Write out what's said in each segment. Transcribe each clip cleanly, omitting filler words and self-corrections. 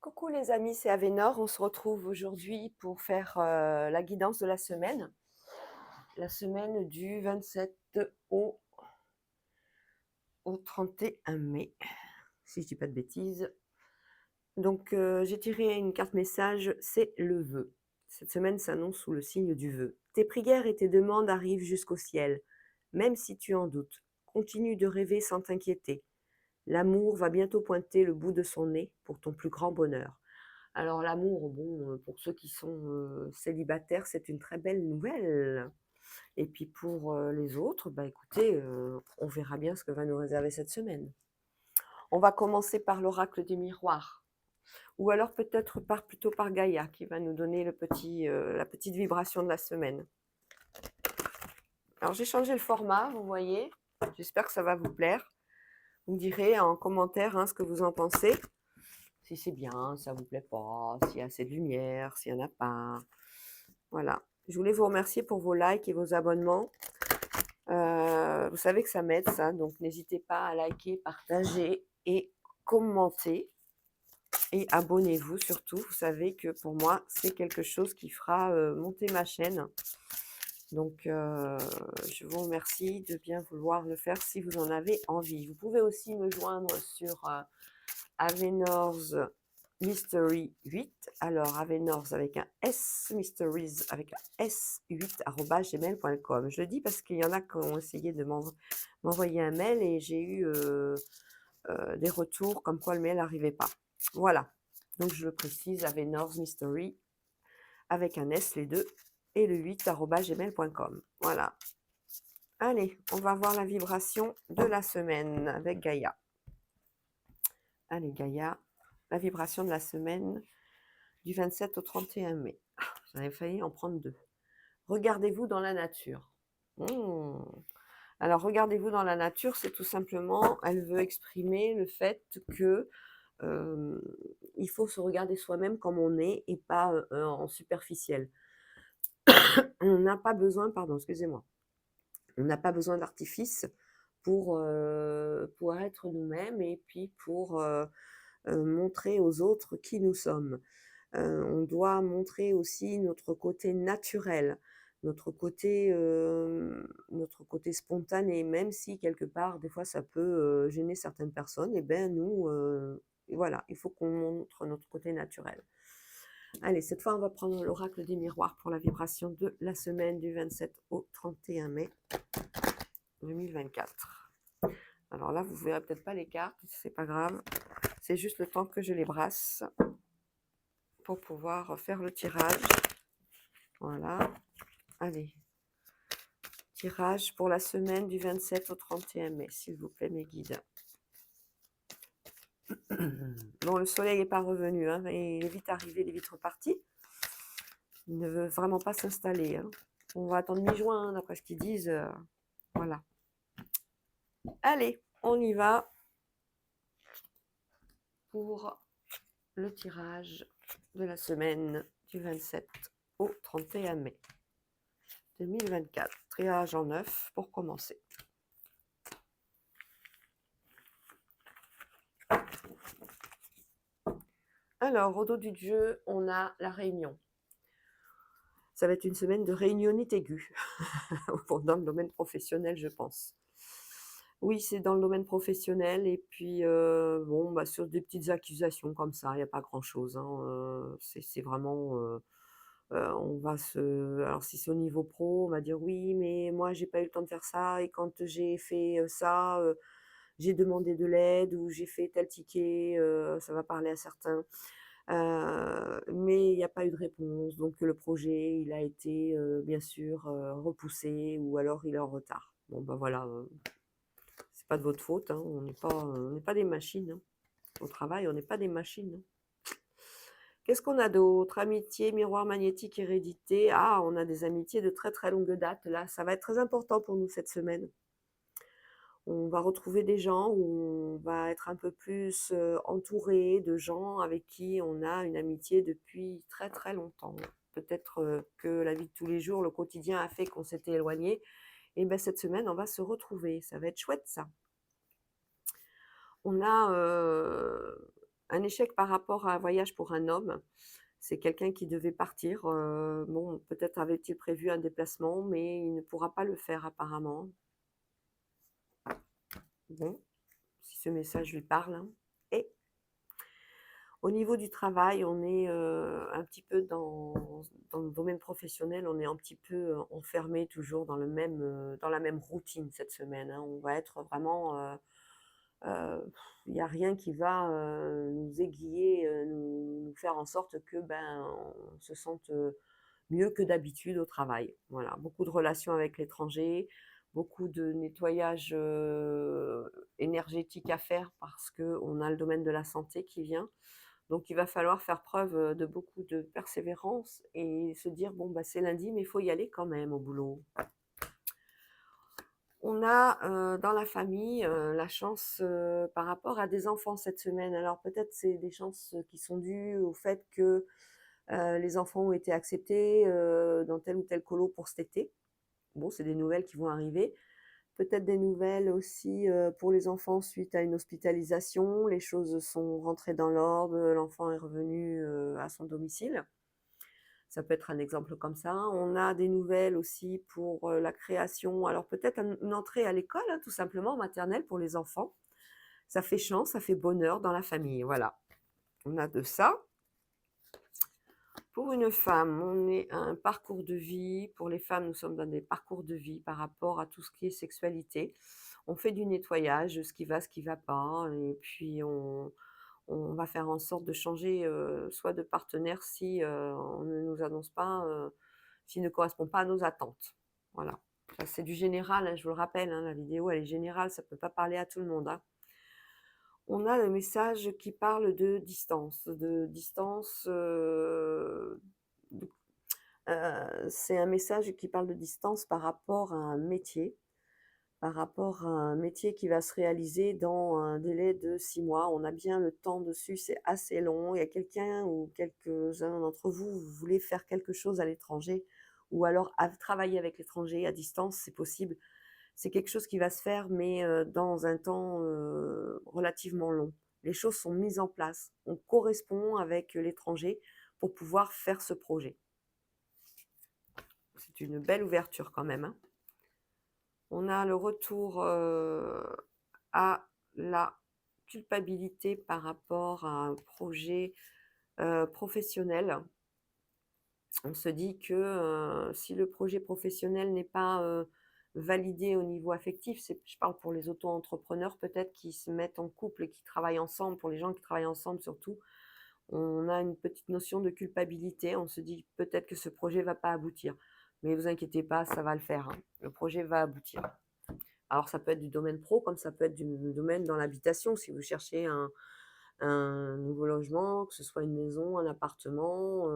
Coucou les amis, c'est Avénor. On se retrouve aujourd'hui pour faire la guidance de la semaine du 27 au, au 31 mai, si je dis pas de bêtises. Donc j'ai tiré une carte message, c'est le vœu. Cette semaine s'annonce sous le signe du vœu. Tes prières et tes demandes arrivent jusqu'au ciel, même si tu en doutes. Continue de rêver sans t'inquiéter. L'amour va bientôt pointer le bout de son nez pour ton plus grand bonheur. Alors l'amour, bon, pour ceux qui sont, célibataires, c'est une très belle nouvelle. Et puis pour, les autres, bah, écoutez, on verra bien ce que va nous réserver cette semaine. On va commencer par l'oracle du miroir ou alors peut-être plutôt par Gaïa qui va nous donner la petite vibration de la semaine. Alors j'ai changé le format, vous voyez. J'espère que ça va vous plaire. Vous me direz en commentaire, hein, ce que vous en pensez. Si c'est bien, si ça vous plaît pas, s'il y a assez de lumière, s'il y en a pas. Voilà. Je voulais vous remercier pour vos likes et vos abonnements. Vous savez que ça m'aide ça, donc n'hésitez pas à liker, partager et commenter. Et abonnez-vous surtout. Vous savez que pour moi, c'est quelque chose qui fera monter ma chaîne. Donc, je vous remercie de bien vouloir le faire si vous en avez envie. Vous pouvez aussi me joindre sur Avenors Mystery 8. Alors, Avenors avec un S, Mysteries avec un S8, @gmail.com. Je le dis parce qu'il y en a qui ont essayé de m'envoyer un mail et j'ai eu des retours comme quoi le mail n'arrivait pas. Voilà. Donc, je le précise, Avenors Mystery avec un S, les deux, et le 8, @gmail.com. Voilà. Allez, on va voir la vibration de la semaine avec Gaïa. Allez, Gaïa, la vibration de la semaine du 27 au 31 mai. J'avais failli en prendre deux. Regardez-vous dans la nature. Alors, regardez-vous dans la nature, c'est tout simplement, elle veut exprimer le fait que il faut se regarder soi-même comme on est et pas en superficiel. On n'a pas besoin, pardon, excusez-moi, on n'a pas besoin d'artifice pour être nous-mêmes et puis pour montrer aux autres qui nous sommes. On doit montrer aussi notre côté naturel, notre côté spontané, même si quelque part, des fois, ça peut gêner certaines personnes. Et ben nous, voilà, il faut qu'on montre notre côté naturel. Allez, cette fois, on va prendre l'oracle des miroirs pour la vibration de la semaine du 27 au 31 mai 2024. Alors là, vous ne verrez peut-être pas les cartes, c'est pas grave. C'est juste le temps que je les brasse pour pouvoir faire le tirage. Voilà. Allez. Tirage pour la semaine du 27 au 31 mai, s'il vous plaît, mes guides. Bon, le soleil n'est pas revenu, hein, il est vite arrivé, il est vite reparti. Il ne veut vraiment pas s'installer. Hein. On va attendre mi-juin, d'après ce qu'ils disent. Voilà. Allez, on y va pour le tirage de la semaine du 27 au 31 mai 2024. Tirage en 9 pour commencer. Alors, au dos du jeu, on a la réunion. Ça va être une semaine de réunionnite aiguë, dans le domaine professionnel, je pense. Oui, c'est dans le domaine professionnel et puis, bon, bah, sur des petites accusations comme ça, il n'y a pas grand-chose, hein, c'est vraiment, on va se alors si c'est au niveau pro, on va dire: «Oui, mais moi j'ai pas eu le temps de faire ça et quand j'ai fait, ça, j'ai demandé de l'aide ou j'ai fait tel ticket», ça va parler à certains. Mais il n'y a pas eu de réponse, donc le projet, il a été, bien sûr, repoussé ou alors il est en retard. Bon, ben voilà, c'est pas de votre faute, hein, on n'est pas des machines, hein. Au travail, on n'est pas des machines, hein. Qu'est-ce qu'on a d'autre? Amitié, miroir magnétique, hérédité. Ah, on a des amitiés de très, très longue date, là. Ça va être très important pour nous cette semaine. On va retrouver des gens où on va être un peu plus, entouré de gens avec qui on a une amitié depuis très, très longtemps. Peut-être, que la vie de tous les jours, le quotidien a fait qu'on s'était éloigné. Et ben cette semaine, on va se retrouver. Ça va être chouette ça. On a, Un échec par rapport à un voyage pour un homme. C'est quelqu'un qui devait partir, bon, peut-être avait-il prévu un déplacement, mais il ne pourra pas le faire apparemment. Bon, si ce message lui parle, hein. Et au niveau du travail, on est, un petit peu dans le domaine professionnel, on est un petit peu, enfermé toujours dans la même routine cette semaine, hein. On va être vraiment, il n'y a rien qui va, nous aiguiller, nous faire en sorte que, ben, on se sente, mieux que d'habitude au travail. Voilà, beaucoup de relations avec l'étranger, beaucoup de nettoyage, énergétique à faire parce qu'on a le domaine de la santé qui vient. Donc il va falloir faire preuve, de beaucoup de persévérance et se dire: «Bon, bah, c'est lundi, mais il faut y aller quand même au boulot». On a, dans la famille, la chance, par rapport à des enfants cette semaine. Alors peut-être c'est des chances, qui sont dues au fait que, les enfants ont été acceptés, dans tel ou tel colo pour cet été. Bon, c'est des nouvelles qui vont arriver. Peut-être des nouvelles aussi, pour les enfants suite à une hospitalisation. Les choses sont rentrées dans l'ordre, l'enfant est revenu, à son domicile. Ça peut être un exemple comme ça. On a des nouvelles aussi pour, la création, alors peut-être une entrée à l'école, hein, tout simplement, maternelle pour les enfants. Ça fait chance, ça fait bonheur dans la famille, voilà. On a de ça. Pour une femme, on est à un parcours de vie. Pour les femmes, nous sommes dans des parcours de vie par rapport à tout ce qui est sexualité. On fait du nettoyage, ce qui va pas et puis on va faire en sorte de changer, soit de partenaire si, on ne nous annonce pas, s'il ne correspond pas à nos attentes. Voilà. Ça, c'est du général, hein, je vous le rappelle, hein, la vidéo, elle est générale, ça ne peut pas parler à tout le monde, hein. On a le message qui parle de distance, d c'est un message qui parle de distance par rapport à un métier. Par rapport à un métier qui va se réaliser dans un délai de 6 mois. On a bien le temps dessus, c'est assez long. Il y a quelqu'un ou quelques-uns d'entre vous, vous voulez faire quelque chose à l'étranger ou alors travailler avec l'étranger à distance, c'est possible. C'est quelque chose qui va se faire, mais dans un temps relativement long. Les choses sont mises en place. On correspond avec l'étranger pour pouvoir faire ce projet. C'est une belle ouverture quand même, hein. On a le retour, à la culpabilité par rapport à un projet, professionnel. On se dit que, si le projet professionnel n'est pas, validé au niveau affectif, je parle pour les auto-entrepreneurs peut-être qui se mettent en couple et qui travaillent ensemble, pour les gens qui travaillent ensemble surtout, on a une petite notion de culpabilité. On se dit: «Peut-être que ce projet va pas aboutir». Mais vous inquiétez pas, ça va le faire, hein. Le projet va aboutir. Alors ça peut être du domaine pro, comme ça peut être du domaine dans l'habitation. Si vous cherchez un nouveau logement, que ce soit une maison, un appartement,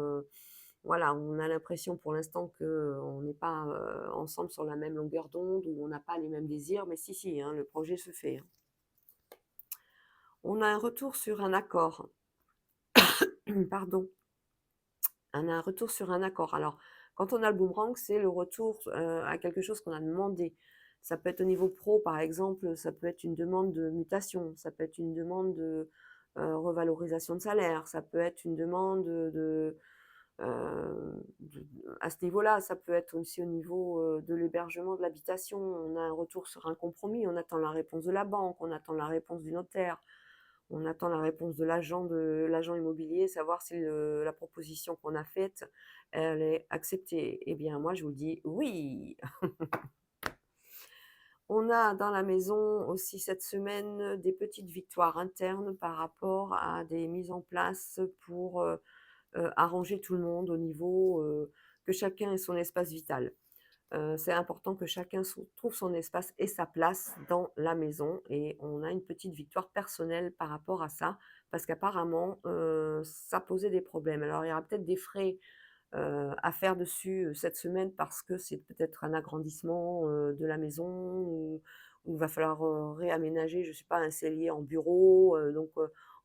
voilà, on a l'impression pour l'instant qu'on n'est pas, ensemble sur la même longueur d'onde ou on n'a pas les mêmes désirs, mais si, si, hein, le projet se fait, hein. On a un retour sur un accord, pardon, on a un retour sur un accord. Alors, quand on a le boomerang, c'est le retour, à quelque chose qu'on a demandé. Ça peut être au niveau pro, par exemple, ça peut être une demande de mutation, ça peut être une demande de, revalorisation de salaire, ça peut être une demande, à ce niveau-là, ça peut être aussi au niveau, de l'hébergement, de l'habitation. On a un retour sur un compromis, on attend la réponse de la banque, on attend la réponse du notaire, on attend la réponse de l'agent immobilier, savoir si la proposition qu'on a faite, elle est acceptée. Eh bien, moi, je vous dis oui! On a dans la maison aussi cette semaine des petites victoires internes par rapport à des mises en place pour, arranger tout le monde au niveau, que chacun ait son espace vital. C'est important que chacun trouve son espace et sa place dans la maison et on a une petite victoire personnelle par rapport à ça, parce qu'apparemment, ça posait des problèmes. Alors il y aura peut-être des frais, à faire dessus, cette semaine parce que c'est peut-être un agrandissement, de la maison où il va falloir, réaménager, je sais pas, un cellier en bureau, donc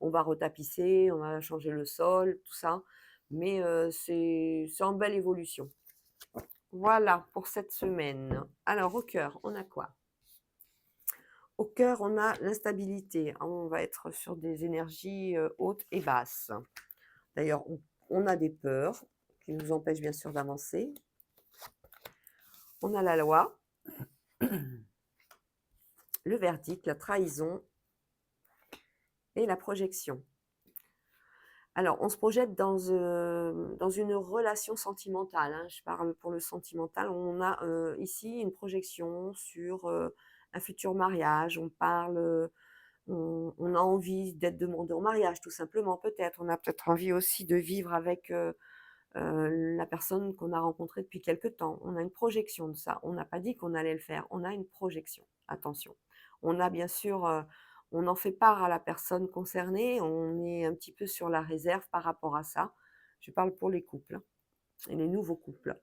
on va retapisser, on va changer le sol, tout ça. Mais c'est en belle évolution. Voilà pour cette semaine. Alors au cœur, on a quoi? Au cœur, on a l'instabilité. On va être sur des énergies hautes et basses. D'ailleurs, on a des peurs qui nous empêchent bien sûr d'avancer. On a la loi, le verdict, la trahison et la projection. Alors, on se projette dans une relation sentimentale, hein. Je parle pour le sentimental. On a ici une projection sur un futur mariage. On parle, on a envie d'être demandé en mariage, tout simplement, peut-être. On a peut-être envie aussi de vivre avec la personne qu'on a rencontrée depuis quelque temps. On a une projection de ça. On n'a pas dit qu'on allait le faire. On a une projection. Attention. On a bien sûr, on en fait part à la personne concernée. On est un petit peu sur la réserve par rapport à ça. Je parle pour les couples et les nouveaux couples.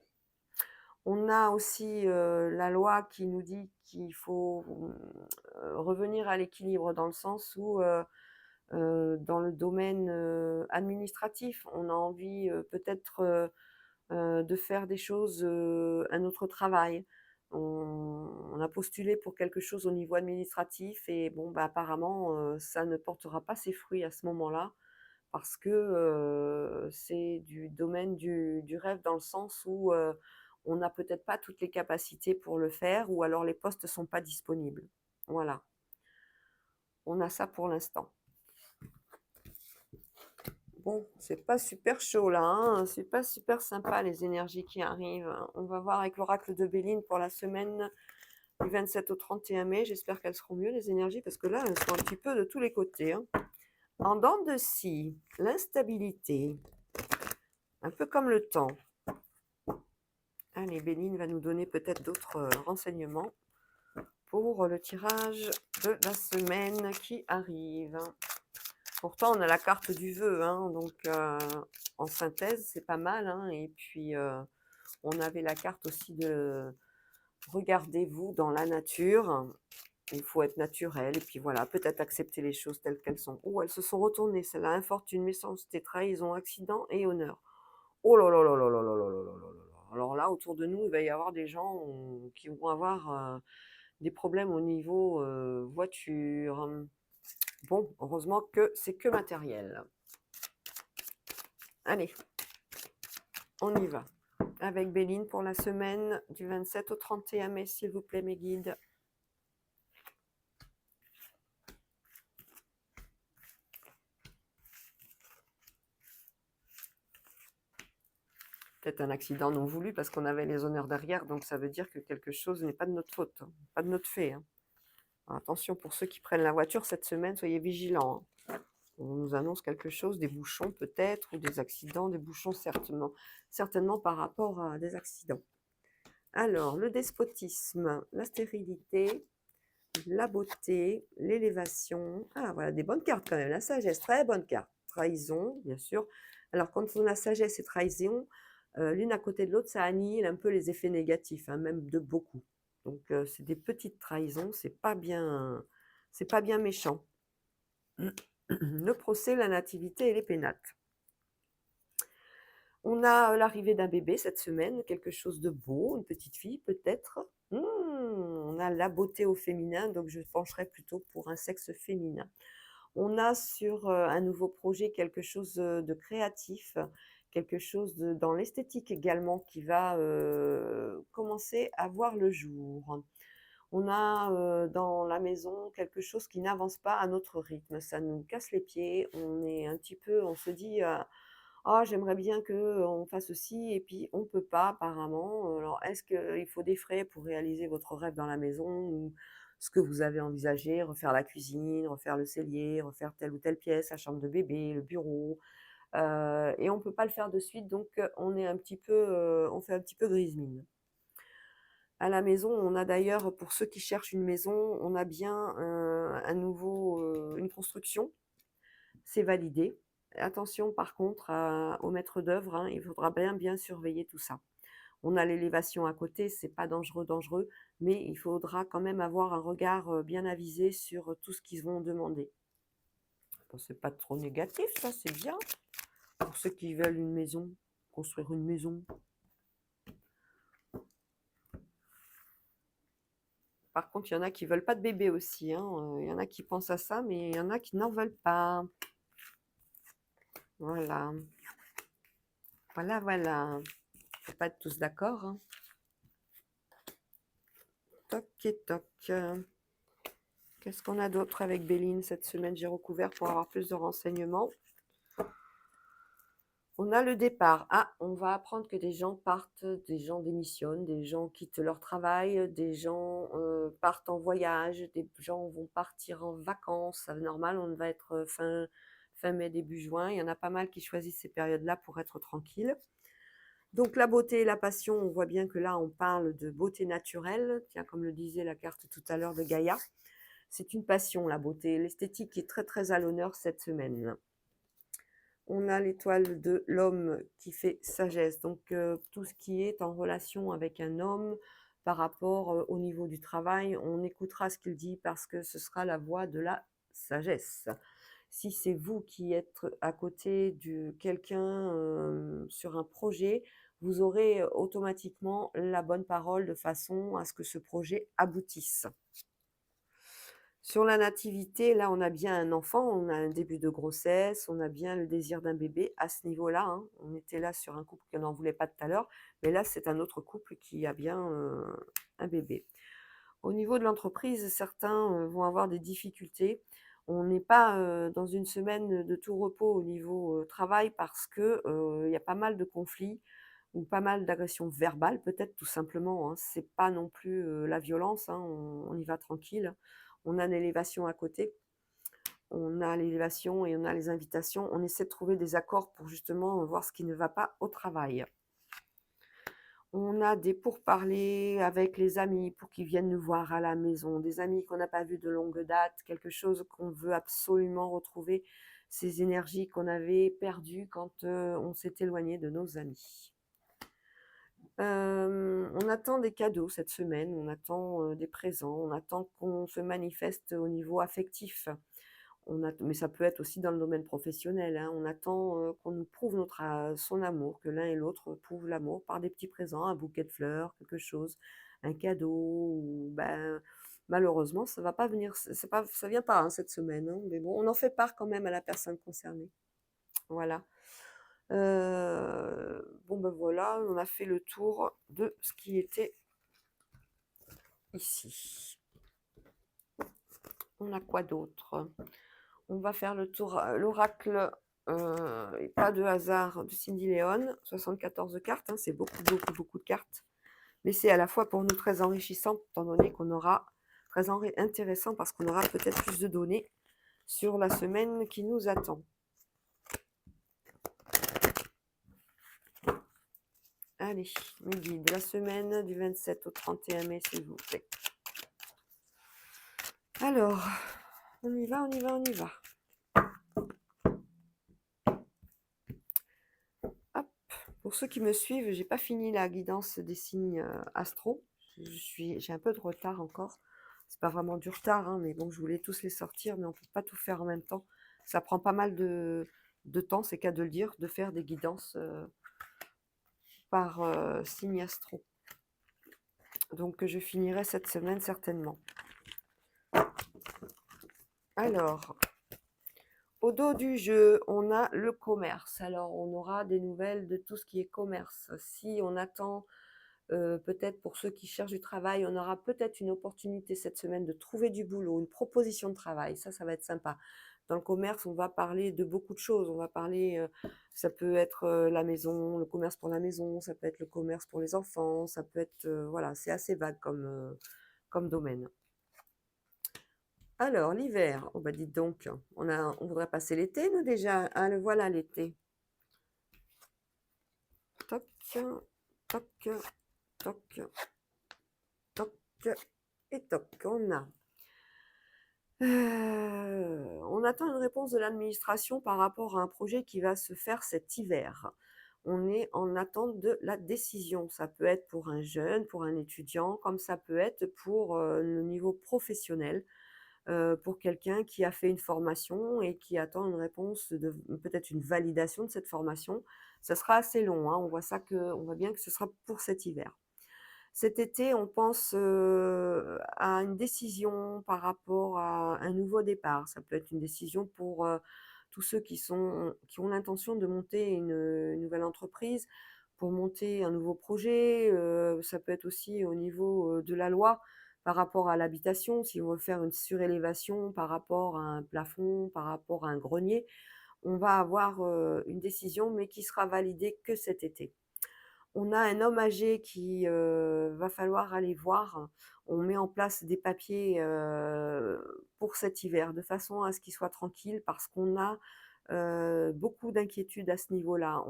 On a aussi la loi qui nous dit qu'il faut revenir à l'équilibre dans le sens où dans le domaine administratif, on a envie peut-être de faire des choses, un autre travail. On a postulé pour quelque chose au niveau administratif et bon, bah, apparemment, ça ne portera pas ses fruits à ce moment-là parce que, c'est du domaine du rêve dans le sens où, on n'a peut-être pas toutes les capacités pour le faire ou alors les postes ne sont pas disponibles. Voilà, on a ça pour l'instant. Bon, c'est pas super chaud là, hein, c'est pas super sympa les énergies qui arrivent. On va voir avec l'oracle de Béline pour la semaine du 27 au 31 mai. J'espère qu'elles seront mieux les énergies parce que là, elles sont un petit peu de tous les côtés, hein. En dents de scie, l'instabilité, un peu comme le temps. Allez, Béline va nous donner peut-être d'autres renseignements pour le tirage de la semaine qui arrive. Pourtant, on a la carte du vœu, hein, donc en synthèse, c'est pas mal, hein. Et puis, on avait la carte aussi de regardez-vous dans la nature. Il faut être naturel et puis voilà, peut-être accepter les choses telles qu'elles sont. Oh, elles se sont retournées, celle-là, infortune, méchanceté, trahison, accident et honneur. Oh là là là là là là là là là là là. Alors là, autour de nous, il va y avoir des gens qui vont avoir des problèmes au niveau voiture. Bon, heureusement que c'est que matériel. Allez, on y va. Avec Béline pour la semaine du 27 au 31 mai, s'il vous plaît, mes guides. Peut-être un accident non voulu parce qu'on avait les honneurs derrière, donc ça veut dire que quelque chose n'est pas de notre faute, hein, pas de notre fait, hein. Alors, attention pour ceux qui prennent la voiture cette semaine, soyez vigilants, hein. On nous annonce quelque chose, des bouchons peut-être, ou des accidents, des bouchons certainement par rapport à des accidents. Alors, le despotisme, la stérilité, la beauté, l'élévation. Ah, voilà, des bonnes cartes quand même. La sagesse, très bonne carte. Trahison, bien sûr. Alors, quand on a sagesse et trahison, l'une à côté de l'autre, ça annihile un peu les effets négatifs, hein, même de beaucoup. Donc, c'est des petites trahisons, c'est pas bien méchant. Le procès, la nativité et les pénates. On a l'arrivée d'un bébé cette semaine, quelque chose de beau, une petite fille peut-être. On a la beauté au féminin, donc je pencherai plutôt pour un sexe féminin. On a sur un nouveau projet quelque chose de créatif, quelque chose dans l'esthétique également qui va commencer à voir le jour. On a dans la maison quelque chose qui n'avance pas à notre rythme, ça nous casse les pieds, on est un petit peu, on se dit ah, j'aimerais bien qu'on fasse ceci et puis on peut pas apparemment. Alors est-ce qu'il faut des frais pour réaliser votre rêve dans la maison ou ce que vous avez envisagé, refaire la cuisine, refaire le cellier, refaire telle ou telle pièce, la chambre de bébé, le bureau, et on peut pas le faire de suite donc on est un petit peu, on fait un petit peu grise mine. À la maison, on a d'ailleurs, pour ceux qui cherchent une maison, on a bien une construction, c'est validé. Attention par contre au maître d'œuvre, hein, il faudra bien surveiller tout ça. On a l'élévation à côté, c'est pas dangereux, mais il faudra quand même avoir un regard bien avisé sur tout ce qu'ils vont demander. Bon, c'est pas trop négatif, ça c'est bien. Pour ceux qui veulent une maison, construire une maison. Par contre, il y en a qui veulent pas de bébé aussi, hein. Il y en a qui pensent à ça, mais il y en a qui n'en veulent pas. Voilà. Voilà, voilà. Faut pas être tous d'accord, hein. Toc et toc. Qu'est-ce qu'on a d'autre avec Béline cette semaine? J'ai recouvert pour avoir plus de renseignements. On a le départ. Ah, on va apprendre que des gens partent, des gens démissionnent, des gens quittent leur travail, des gens partent en voyage, des gens vont partir en vacances. C'est normal, on va être fin mai, début juin. Il y en a pas mal qui choisissent ces périodes-là pour être tranquilles. Donc la beauté et la passion, on voit bien que là, on parle de beauté naturelle. Tiens, comme le disait la carte tout à l'heure de Gaïa, c'est une passion, la beauté. L'esthétique est très très à l'honneur cette semaine. On a l'étoile de l'homme qui fait sagesse. Donc tout ce qui est en relation avec un homme par rapport au niveau du travail, on écoutera ce qu'il dit parce que ce sera la voix de la sagesse. Si c'est vous qui êtes à côté de quelqu'un sur un projet, vous aurez automatiquement la bonne parole de façon à ce que ce projet aboutisse. Sur la nativité, là, on a bien un enfant, on a un début de grossesse, on a bien le désir d'un bébé à ce niveau-là, hein. On était là sur un couple qui n'en voulait pas tout à l'heure, mais là, c'est un autre couple qui a bien un bébé. Au niveau de l'entreprise, certains vont avoir des difficultés. On n'est pas dans une semaine de tout repos au niveau travail parce que il y a pas mal de conflits ou pas mal d'agressions verbales, peut-être tout simplement, hein. C'est pas non plus la violence, hein, on y va tranquille. On a l'élévation à côté, on a l'élévation et on a les invitations. On essaie de trouver des accords pour justement voir ce qui ne va pas au travail. On a des pourparlers avec les amis pour qu'ils viennent nous voir à la maison, des amis qu'on n'a pas vus de longue date, quelque chose qu'on veut absolument retrouver, ces énergies qu'on avait perdues quand on s'est éloigné de nos amis. On attend des cadeaux cette semaine, on attend des présents, on attend qu'on se manifeste au niveau affectif. Mais ça peut être aussi dans le domaine professionnel, hein. On attend qu'on nous prouve son amour, que l'un et l'autre prouvent l'amour par des petits présents, un bouquet de fleurs, quelque chose, un cadeau. Ben, malheureusement, ça va pas venir, ça vient pas hein, cette semaine, hein. Mais bon, on en fait part quand même à la personne concernée. Voilà. Bon ben voilà, on a fait le tour de ce qui était ici. On a quoi d'autre? On va faire le tour, l'oracle, et pas de hasard, de Cindy Léon, 74 cartes, hein, c'est beaucoup, beaucoup, beaucoup de cartes. Mais c'est à la fois pour nous très enrichissant, étant donné qu'on aura très intéressant parce qu'on aura peut-être plus de données sur la semaine qui nous attend. Allez, mes guides, la semaine du 27 au 31 mai, s'il vous plaît. Alors, on y va, on y va, on y va. Hop, pour ceux qui me suivent, j'ai pas fini la guidance des signes astro. J'ai un peu de retard encore. C'est pas vraiment du retard, hein, mais bon, je voulais tous les sortir, mais on peut pas tout faire en même temps. Ça prend pas mal de temps, c'est qu'à de le dire, de faire des guidances par signe astro. Donc je finirai cette semaine certainement. Alors, au dos du jeu, on a le commerce. Alors, on aura des nouvelles de tout ce qui est commerce. Si on attend, peut-être pour ceux qui cherchent du travail, on aura peut-être une opportunité cette semaine de trouver du boulot, une proposition de travail. Ça va être sympa. Dans le commerce, on va parler de beaucoup de choses. On va parler, ça peut être la maison, le commerce pour la maison, ça peut être le commerce pour les enfants, ça peut être, voilà, c'est assez vague comme domaine. Alors, l'hiver, oh bah dites donc, on voudrait passer l'été, nous déjà. Ah, le voilà l'été. Toc, toc, toc, toc et toc. On attend une réponse de l'administration par rapport à un projet qui va se faire cet hiver. On est en attente de la décision. Ça peut être pour un jeune, pour un étudiant, comme ça peut être pour le niveau professionnel. Pour quelqu'un qui a fait une formation et qui attend une réponse, peut-être une validation de cette formation. Ça sera assez long, hein. On voit bien que ce sera pour cet hiver. Cet été, on pense, à une décision par rapport à un nouveau départ. Ça peut être une décision pour, tous ceux qui ont l'intention de monter une nouvelle entreprise, pour monter un nouveau projet, ça peut être aussi au niveau, de la loi par rapport à l'habitation, si on veut faire une surélévation par rapport à un plafond, par rapport à un grenier. On va avoir, une décision, mais qui sera validée que cet été. On a un homme âgé qui, va falloir aller voir. On met en place des papiers, pour cet hiver, de façon à ce qu'il soit tranquille parce qu'on a, beaucoup d'inquiétudes à ce niveau-là.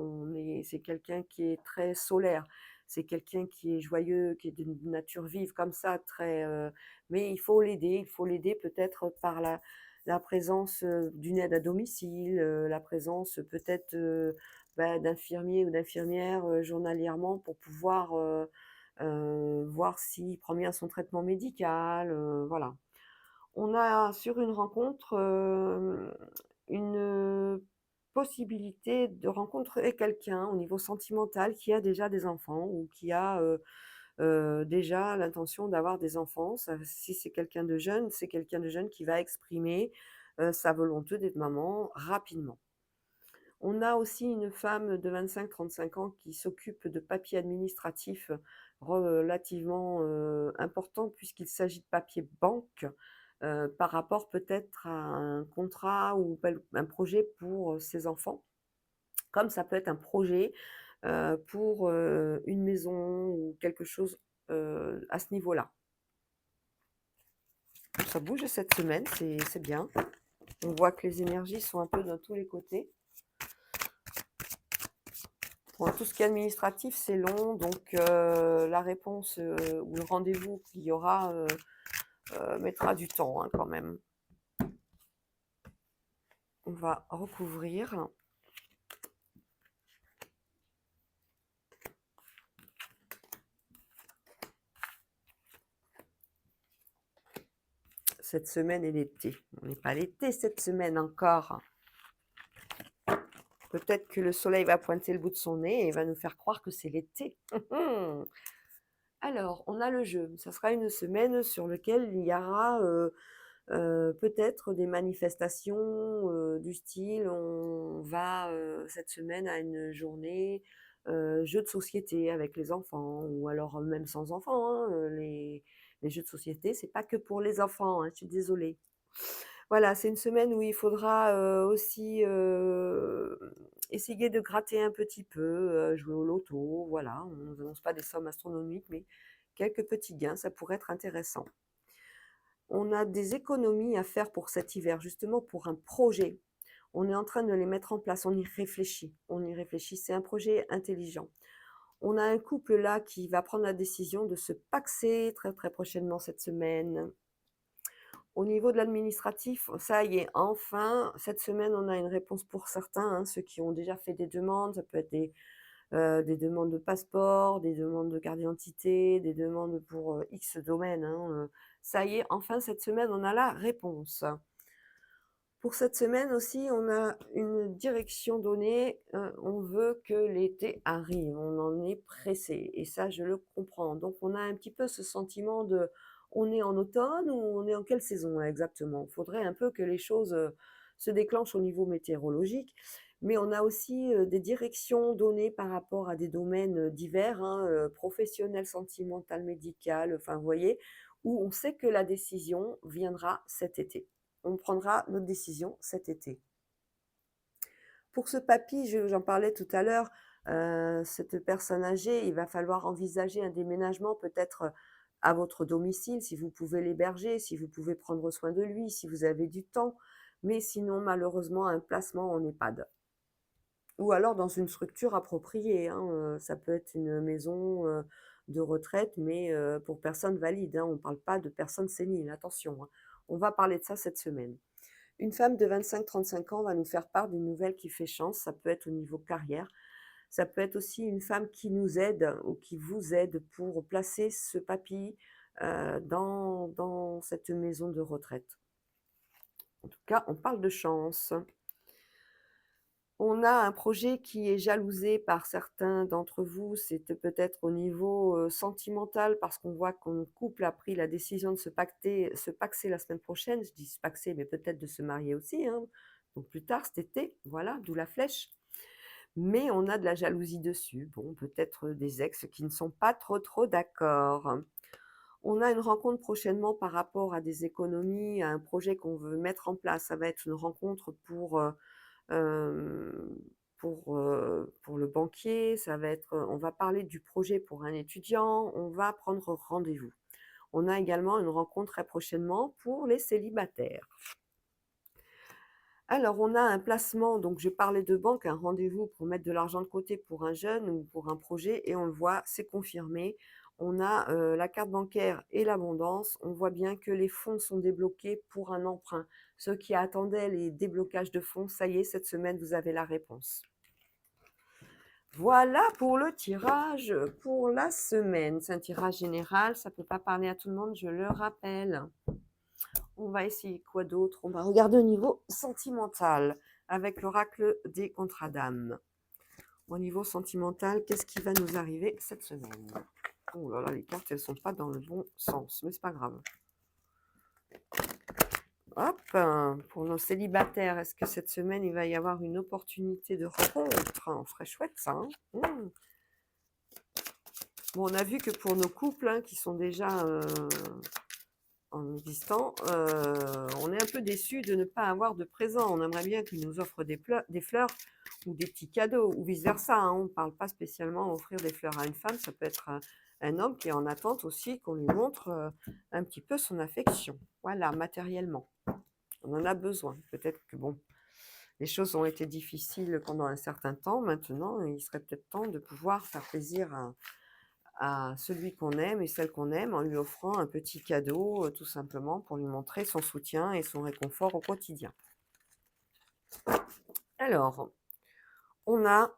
C'est quelqu'un qui est très solaire, c'est quelqu'un qui est joyeux, qui est d'une nature vive comme ça, très, mais il faut l'aider peut-être par la présence, d'une aide à domicile, la présence peut-être, d'infirmiers ou d'infirmières, journalièrement pour pouvoir, voir s'il prend bien son traitement médical, voilà. On a sur une rencontre, une possibilité de rencontrer quelqu'un au niveau sentimental qui a déjà des enfants ou qui a, déjà l'intention d'avoir des enfants. Ça si c'est quelqu'un de jeune, c'est quelqu'un de jeune qui va exprimer, sa volonté d'être maman rapidement. On a aussi une femme de 25-35 ans qui s'occupe de papiers administratifs relativement, importants puisqu'il s'agit de papiers banque, par rapport peut-être à un contrat ou un projet pour, ses enfants. Comme ça peut être un projet, pour, une maison ou quelque chose, à ce niveau-là. Ça bouge cette semaine, c'est bien. On voit que les énergies sont un peu dans tous les côtés. Bon, tout ce qui est administratif, c'est long, donc la réponse, ou le rendez-vous qu'il y aura, mettra du temps, hein, quand même. On va recouvrir. Cette semaine est l'été. On n'est pas l'été cette semaine encore. Peut-être que le soleil va pointer le bout de son nez et va nous faire croire que c'est l'été. Alors, on a le jeu. Ça sera une semaine sur laquelle il y aura, peut-être des manifestations, du style, on va, cette semaine à une journée, jeux de société avec les enfants ou alors même sans enfants, hein, les jeux de société, c'est pas que pour les enfants, hein, je suis désolée. Voilà, c'est une semaine où il faudra, aussi, essayer de gratter un petit peu, jouer au loto, voilà. On ne nous annonce pas des sommes astronomiques, mais quelques petits gains, ça pourrait être intéressant. On a des économies à faire pour cet hiver, justement pour un projet. On est en train de les mettre en place, on y réfléchit, c'est un projet intelligent. On a un couple là qui va prendre la décision de se paxer très, très prochainement cette semaine. Au niveau de l'administratif, ça y est, enfin, cette semaine, on a une réponse pour certains, hein, ceux qui ont déjà fait des demandes. Ça peut être des demandes de passeport, des demandes de carte d'identité, des demandes pour, X domaines, hein, ça y est, enfin, cette semaine, on a la réponse. Pour cette semaine aussi, on a une direction donnée, on veut que l'été arrive, on en est pressé et ça, je le comprends. Donc on a un petit peu ce sentiment de: on est en automne ou on est en quelle saison là exactement? Il faudrait un peu que les choses, se déclenchent au niveau météorologique, mais on a aussi, des directions données par rapport à des domaines, divers, hein, professionnel, sentimental, médical, enfin vous voyez? Où on sait que la décision viendra cet été. On prendra notre décision cet été. Pour ce papy, j'en parlais tout à l'heure, cette personne âgée, il va falloir envisager un déménagement peut-être, à votre domicile, si vous pouvez l'héberger, si vous pouvez prendre soin de lui, si vous avez du temps, mais sinon malheureusement un placement en EHPAD. Ou alors dans une structure appropriée, hein, ça peut être une maison, de retraite, mais pour personnes valides, hein. On ne parle pas de personnes séniles, attention, hein. On va parler de ça cette semaine. Une femme de 25-35 ans va nous faire part d'une nouvelle qui fait chance. Ça peut être au niveau carrière. Ça peut être aussi une femme qui nous aide ou qui vous aide pour placer ce papy dans cette maison de retraite. En tout cas, on parle de chance. On a un projet qui est jalousé par certains d'entre vous. C'était peut-être au niveau, sentimental parce qu'on voit qu'un couple a pris la décision de se paxer la semaine prochaine. Je dis se paxer, mais peut-être de se marier aussi, hein, donc plus tard cet été, voilà, d'où la flèche. Mais on a de la jalousie dessus. Bon, peut-être, des ex qui ne sont pas trop d'accord. On a une rencontre prochainement par rapport à des économies, à un projet qu'on veut mettre en place. Ça va être une rencontre hem, pour le banquier, ça va être, on va parler du projet pour un étudiant, on va prendre rendez-vous. On a également une rencontre très prochainement pour les célibataires. Alors, on a un placement, donc je parlais de banque, un rendez-vous pour mettre de l'argent de côté pour un jeune ou pour un projet et on le voit, c'est confirmé. On a, la carte bancaire et l'abondance. On voit bien que les fonds sont débloqués pour un emprunt. Ceux qui attendaient les déblocages de fonds, ça y est, cette semaine, vous avez la réponse. Voilà pour le tirage pour la semaine. C'est un tirage général, ça ne peut pas parler à tout le monde, je le rappelle. On va essayer quoi d'autre? On va regarder au niveau sentimental avec l'oracle des contrats d'âme. Au niveau sentimental, qu'est-ce qui va nous arriver cette semaine? Oh là là, les cartes, elles sont pas dans le bon sens, mais c'est pas grave. Hop, pour nos célibataires, est-ce que cette semaine, il va y avoir une opportunité de rencontre? On ferait chouette ça, hein. Bon, on a vu que pour nos couples, hein, qui sont déjà en existant, on est un peu déçus de ne pas avoir de présent. On aimerait bien qu'ils nous offrent des fleurs ou des petits cadeaux, ou vice-versa, hein. On ne parle pas spécialement offrir des fleurs à une femme, ça peut être un homme qui est en attente aussi qu'on lui montre un petit peu son affection. Voilà, matériellement. On en a besoin. Peut-être que, bon, les choses ont été difficiles pendant un certain temps. Maintenant, il serait peut-être temps de pouvoir faire plaisir à celui qu'on aime et celle qu'on aime en lui offrant un petit cadeau, tout simplement pour lui montrer son soutien et son réconfort au quotidien. Alors, on a,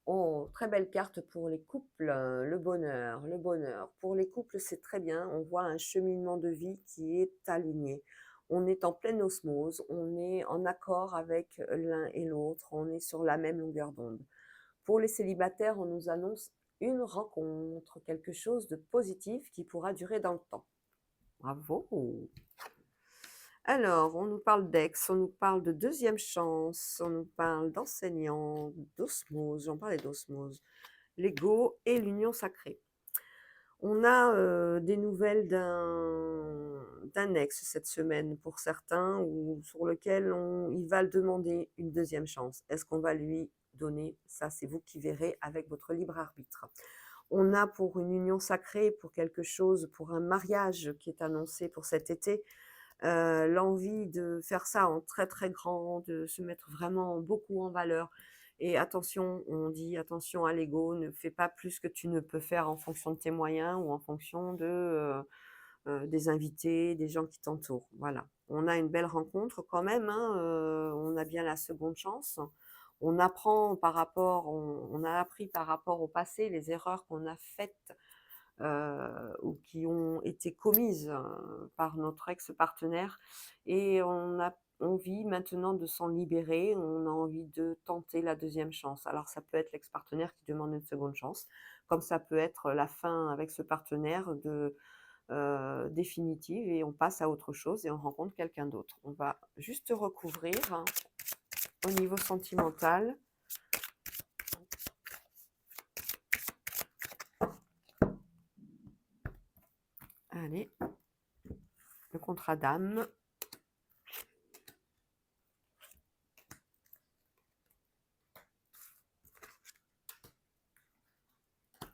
oh, très belle carte pour les couples, le bonheur, le bonheur. Pour les couples, c'est très bien, on voit un cheminement de vie qui est aligné. On est en pleine osmose, on est en accord avec l'un et l'autre, on est sur la même longueur d'onde. Pour les célibataires, on nous annonce une rencontre, quelque chose de positif qui pourra durer dans le temps. Bravo! Alors, on nous parle d'ex, on nous parle de deuxième chance, on nous parle d'enseignant, d'osmose, j'en parlais d'osmose, l'ego et l'union sacrée. On a des nouvelles d'un ex cette semaine pour certains, ou sur lequel il va demander une deuxième chance. Est-ce qu'on va lui donner? Ça, c'est vous qui verrez avec votre libre arbitre. On a pour une union sacrée, pour quelque chose, pour un mariage qui est annoncé pour cet été, l'envie de faire ça en très très grand, de se mettre vraiment beaucoup en valeur. Et attention, on dit attention à l'ego, ne fais pas plus que tu ne peux faire en fonction de tes moyens ou en fonction des invités, des gens qui t'entourent. Voilà. On a une belle rencontre quand même, hein, on a bien la seconde chance. On apprend par rapport, on a appris par rapport au passé les erreurs qu'on a faites ou qui ont été commises par notre ex-partenaire et on a envie maintenant de s'en libérer, on a envie de tenter la deuxième chance. Alors ça peut être l'ex-partenaire qui demande une seconde chance, comme ça peut être la fin avec ce partenaire définitive et on passe à autre chose et on rencontre quelqu'un d'autre. On va juste recouvrir hein, au niveau sentimental. Allez, le contrat d'âme.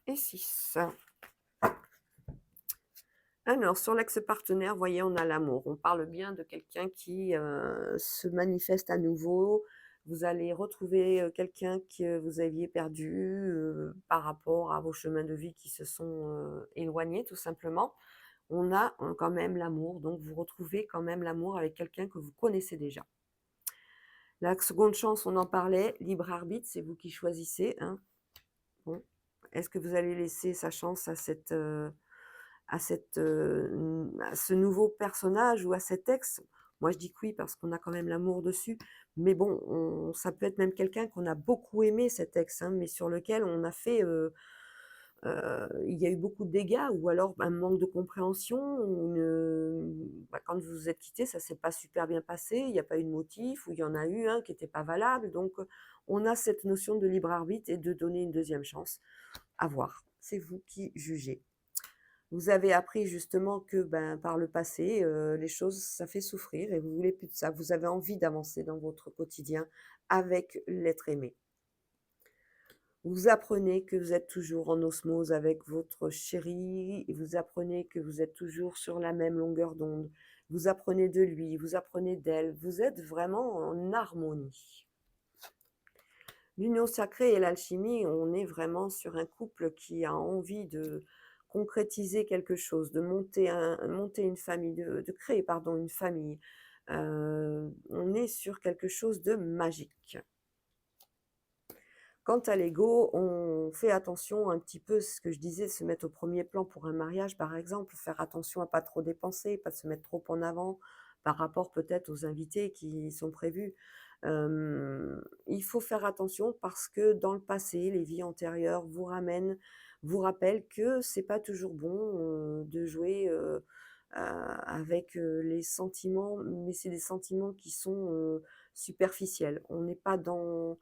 Et 6. Alors, sur l'ex-partenaire, voyez, on a l'amour. On parle bien de quelqu'un qui se manifeste à nouveau. Vous allez retrouver quelqu'un que vous aviez perdu par rapport à vos chemins de vie qui se sont éloignés, tout simplement. On a quand même l'amour, donc vous retrouvez quand même l'amour avec quelqu'un que vous connaissez déjà. La seconde chance, on en parlait, libre arbitre, c'est vous qui choisissez. Hein. Bon. Est-ce que vous allez laisser sa chance à à ce nouveau personnage ou à cet ex? Moi, je dis que oui parce qu'on a quand même l'amour dessus. Mais bon, ça peut être même quelqu'un qu'on a beaucoup aimé, cet ex, hein, mais sur lequel on a fait, il y a eu beaucoup de dégâts ou alors un manque de compréhension, quand vous vous êtes quittés, ça s'est pas super bien passé, il n'y a pas eu de motif ou il y en a eu un qui était pas valable. Donc, on a cette notion de libre arbitre et de donner une deuxième chance. À voir, c'est vous qui jugez. Vous avez appris justement que, par le passé, les choses, ça fait souffrir et vous voulez plus de ça. Vous avez envie d'avancer dans votre quotidien avec l'être aimé. Vous apprenez que vous êtes toujours en osmose avec votre chéri, vous apprenez que vous êtes toujours sur la même longueur d'onde, vous apprenez de lui, vous apprenez d'elle, vous êtes vraiment en harmonie. L'union sacrée et l'alchimie, on est vraiment sur un couple qui a envie de concrétiser quelque chose, de monter une famille, de créer, pardon, une famille. On est sur quelque chose de magique. Quant à l'ego, on fait attention un petit peu, ce que je disais, se mettre au premier plan pour un mariage, par exemple, faire attention à pas trop dépenser, pas se mettre trop en avant par rapport peut-être aux invités qui sont prévus. Il faut faire attention parce que dans le passé, les vies antérieures vous rappellent que c'est pas toujours bon de jouer avec les sentiments, mais c'est des sentiments qui sont superficiels. On n'est pas dans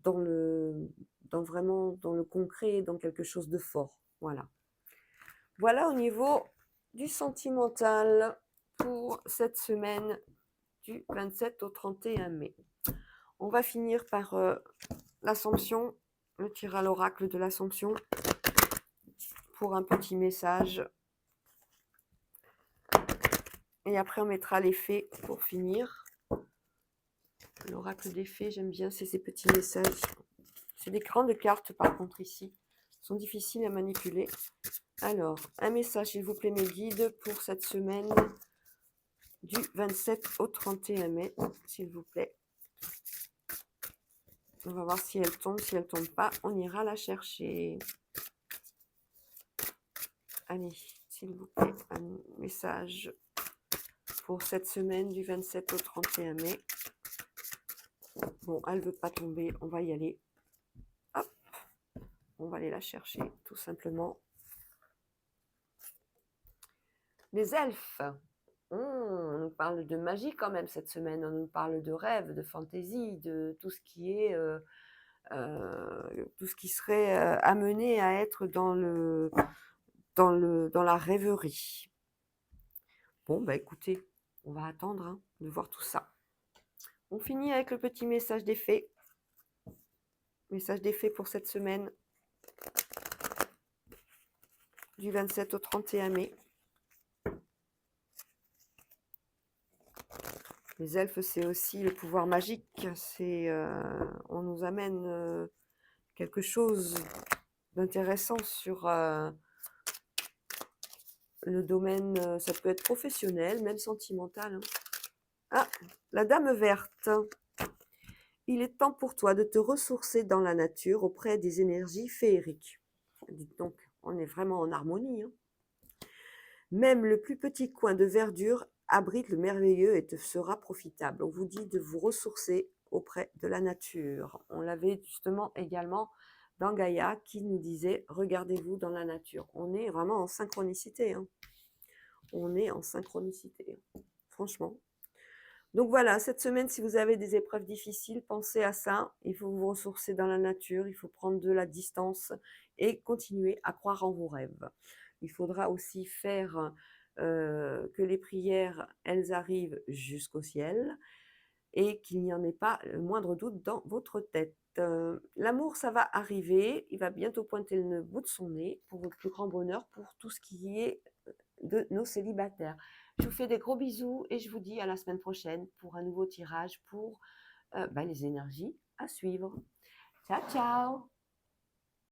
le vraiment dans le concret, dans quelque chose de fort. Voilà. Voilà au niveau du sentimental pour cette semaine du 27 au 31 mai. On va finir par l'Assomption, le tir à l'oracle de l'Assomption pour un petit message. Et après on mettra les fées pour finir. L'oracle des fées, j'aime bien, c'est ces petits messages. C'est des grandes cartes par contre ici. Elles sont difficiles à manipuler. Alors, un message s'il vous plaît mes guides pour cette semaine du 27 au 31 mai, s'il vous plaît. On va voir si elle tombe pas, on ira la chercher. Allez, s'il vous plaît, un message pour cette semaine du 27 au 31 mai. Bon, elle veut pas tomber, on va y aller. Hop, on va aller la chercher, tout simplement. Les elfes. On nous parle de magie quand même cette semaine, on nous parle de rêves, de fantaisie, de tout ce qui est... tout ce qui serait amené à être dans la rêverie. Bon, bah écoutez, on va attendre hein, de voir tout ça. On finit avec le petit message des fées. Message des fées pour cette semaine du 27 au 31 mai. Les elfes, c'est aussi le pouvoir magique. On nous amène quelque chose d'intéressant sur le domaine, ça peut être professionnel, même sentimental. Hein. Ah, la dame verte. Il est temps pour toi de te ressourcer dans la nature auprès des énergies féeriques. Dites donc, on est vraiment en harmonie. Hein. Même le plus petit coin de verdure abrite le merveilleux et te sera profitable. On vous dit de vous ressourcer auprès de la nature. On l'avait justement également dans Gaïa qui nous disait « Regardez-vous dans la nature ». On est vraiment en synchronicité. Hein. On est en synchronicité, franchement. Donc voilà, cette semaine, si vous avez des épreuves difficiles, pensez à ça. Il faut vous ressourcer dans la nature, il faut prendre de la distance et continuer à croire en vos rêves. Il faudra aussi faire que les prières, elles arrivent jusqu'au ciel et qu'il n'y en ait pas le moindre doute dans votre tête. L'amour, ça va arriver, il va bientôt pointer le bout de son nez pour votre plus grand bonheur, pour tout ce qui est de nos célibataires. Je vous fais des gros bisous et je vous dis à la semaine prochaine pour un nouveau tirage pour les énergies à suivre. Ciao, ciao!